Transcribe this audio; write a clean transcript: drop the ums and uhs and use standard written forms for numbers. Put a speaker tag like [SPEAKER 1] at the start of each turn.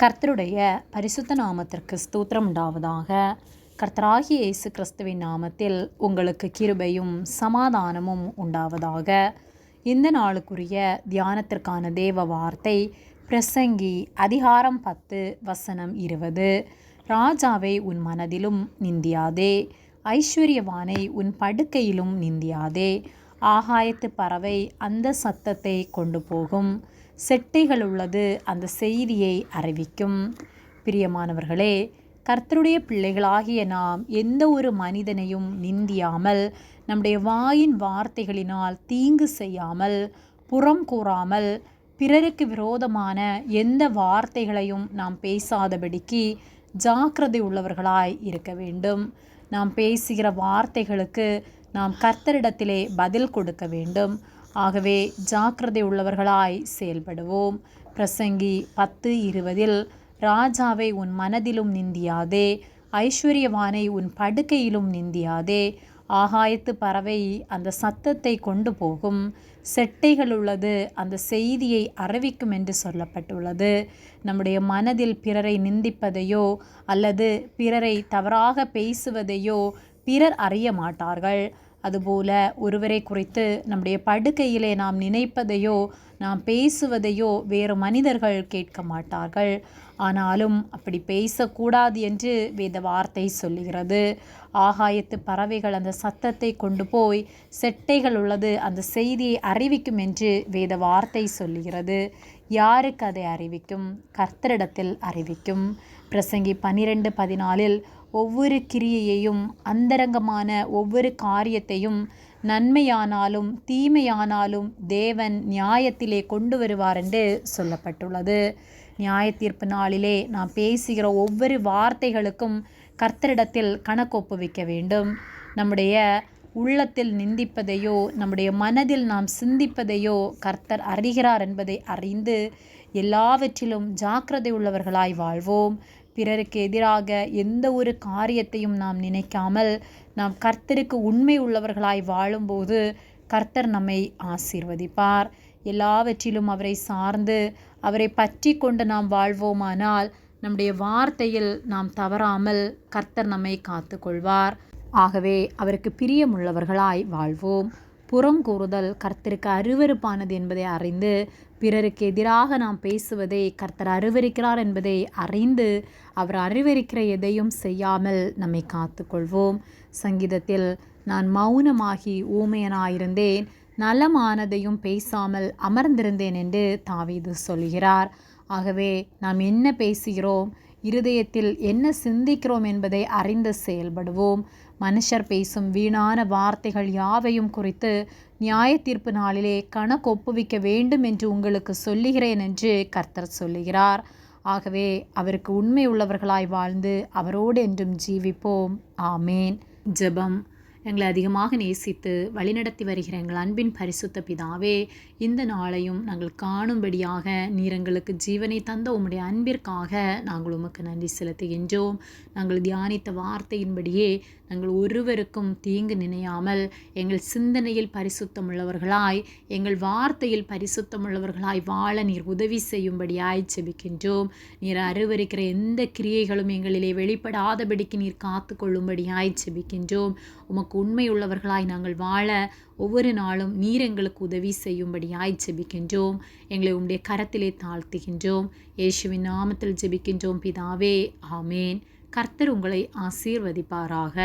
[SPEAKER 1] கர்த்தருடைய பரிசுத்த நாமத்திற்கு ஸ்தோத்திரம் உண்டாவதாக. கர்த்தராகிய இயேசு கிறிஸ்துவின் நாமத்தில் உங்களுக்கு கிருபையும் சமாதானமும் உண்டாவதாக. இந்த நாளுக்குரிய தியானத்திற்கான தேவ வார்த்தை பிரசங்கி அதிகாரம் 10 வசனம் 20. ராஜாவை உன் மனதிலும் நிந்தியாதே, ஐஸ்வர்யவானை உன் படுக்கையிலும் நிந்தியாதே. ஆகாயத்து பறவை அந்த சத்தத்தை கொண்டு போகும், செட்டைகள் உள்ளது அந்த செய்தியை அறிவிக்கும். பிரியமானவர்களே, கர்த்தருடைய பிள்ளைகளாகிய நாம் எந்த ஒரு மனிதனையும் நிந்தியாமல், நம்முடைய வாயின் வார்த்தைகளினால் தீங்கு செய்யாமல், புறம் கூறாமல், பிறருக்கு விரோதமான எந்த வார்த்தைகளையும் நாம் பேசாதபடிக்கு ஜாக்கிரதை உள்ளவர்களாய் இருக்க வேண்டும். நாம் பேசுகிற வார்த்தைகளுக்கு நாம் கர்த்தரிடத்திலே பதில் கொடுக்க வேண்டும். ஆகவே ஜாக்கிரதை உள்ளவர்களாய் செயல்படுவோம். பிரசங்கி 10:20 ராஜாவை உன் மனதிலும் நிந்தியாதே, ஐஸ்வர்யவானை உன் படுக்கையிலும் நிந்தியாதே. ஆகாயத்து பறவை அந்த சத்தத்தை கொண்டு போகும், செட்டைகள் உள்ளது அந்த செய்தியை அறிவிக்கும் என்று சொல்லப்பட்டுள்ளது. நம்முடைய மனதில் பிறரை நிந்திப்பதையோ அல்லது பிறரை தவறாக பேசுவதையோ பிறர் அறிய மாட்டார்கள். அதுபோல ஒருவரை குறித்து நம்முடைய படுக்கையிலே நாம் நினைப்பதையோ நாம் பேசுவதையோ வேறு மனிதர்கள் கேட்க மாட்டார்கள். ஆனாலும் அப்படி பேசக்கூடாது என்று வேத வார்த்தை சொல்லுகிறது. ஆகாயத்து பறவைகள் அந்த சத்தத்தை கொண்டு போய் செட்டைகள் உள்ளது அந்த செய்தியை அறிவிக்கும் என்று வேத வார்த்தை சொல்லுகிறது. யாருக்கு அதை அறிவிக்கும்? கர்த்தரிடத்தில் அறிவிக்கும். பிரசங்கி 12:14 ஒவ்வொரு கிரியையையும் அந்தரங்கமான ஒவ்வொரு காரியத்தையும் நன்மையானாலும் தீமையானாலும் தேவன் நியாயத்திலே கொண்டு வருவார் என்று சொல்லப்பட்டுள்ளது. நியாய தீர்ப்பு நாளிலே நாம் பேசுகிற ஒவ்வொரு வார்த்தைகளுக்கும் கர்த்தரிடத்தில் கணக்கொப்புவிக்க வேண்டும். நம்முடைய உள்ளத்தில் நிந்திப்பதையோ நம்முடைய மனதில் நாம் சிந்திப்பதையோ கர்த்தர் அறிகிறார் என்பதை அறிந்து எல்லாவற்றிலும் ஜாக்கிரதை உள்ளவர்களாய் வாழ்வோம். பிறருக்கு எதிராக எந்த ஒரு காரியத்தையும் நாம் நினைக்காமல் நாம் கர்த்தருக்கு உண்மை உள்ளவர்களாய் வாழும்போது கர்த்தர் நம்மை ஆசீர்வதிப்பார். எல்லாவற்றிலும் அவரை சார்ந்து அவரை பற்றி கொண்டு நாம் வாழ்வோமானால் நம்முடைய வார்த்தையில் நாம் தவறாமல் கர்த்தர் நம்மை காத்து கொள்வார். ஆகவே அவருக்கு பிரியமுள்ளவர்களாய் வாழ்வோம். புறம் கூறுதல் கர்த்தருக்கு அருவருப்பானது என்பதை அறிந்து பிறருக்கு எதிராக நாம் பேசுவதை கர்த்தர் அருவருக்கிறார் என்பதை அறிந்து அவர் அருவருக்கிற எதையும் செய்யாமல் நம்மை காத்து கொள்வோம். சங்கீதத்தில் நான் மௌனமாகி ஊமையனாயிருந்தேன், நலமானதையும் பேசாமல் அமர்ந்திருந்தேன் என்று தாவீது சொல்கிறார். ஆகவே நாம் என்ன பேசுகிறோம், இருதயத்தில் என்ன சிந்திக்கிறோம் என்பதை அறிந்து செயல்படுவோம். மனுஷர் பேசும் வீணான வார்த்தைகள் யாவையும் குறித்து நியாய தீர்ப்பு நாளிலே கணக்கு ஒப்புவிக்க வேண்டும் என்று உங்களுக்கு சொல்லுகிறேன் என்று கர்த்தர் சொல்லுகிறார். ஆகவே அவருக்கு உண்மை உள்ளவர்களாய் வாழ்ந்து அவரோடு என்றும் ஜீவிப்போம். ஆமேன். ஜெபம். எங்களை அதிகமாக நேசித்து வழிநடத்தி வருகிற எங்கள் அன்பின் பரிசுத்த பிதாவே, இந்த நாளையும் நாங்கள் காணும்படியாக நீர் எங்களுக்கு ஜீவனை தந்த உம்முடைய அன்பிற்காக நாங்கள் உமக்கு நன்றி செலுத்துகின்றோம். நாங்கள் தியானித்த வார்த்தையின்படியே நாங்கள் ஒருவருக்கும் தீங்கு நினையாமல் எங்கள் சிந்தனையில் பரிசுத்தமுள்ளவர்களாய் எங்கள் வார்த்தையில் பரிசுத்தமுள்ளவர்களாய் வாழ நீர் உதவி செய்யும்படியாய் ஜெபிக்கின்றோம். நீர் அருவருக்கிற எந்த கிரியைகளும் எங்களிலே வெளிப்படாதபடிக்கு நீர் காத்து கொள்ளும்படியாய் ஜெபிக்கின்றோம். உமக்கு உண்மையுள்ளவர்களாய் நாங்கள் வாழ ஒவ்வொரு நாளும் நீர் எங்களுக்கு உதவி செய்யும்படியாய் ஜெபிக்கின்றோம். எங்களை உம்முடைய கரத்திலே தாழ்த்துகின்றோம். இயேசுவின் நாமத்தில் ஜெபிக்கின்றோம் பிதாவே. ஆமேன். கர்த்தர் உங்களை ஆசீர்வதிப்பாராக.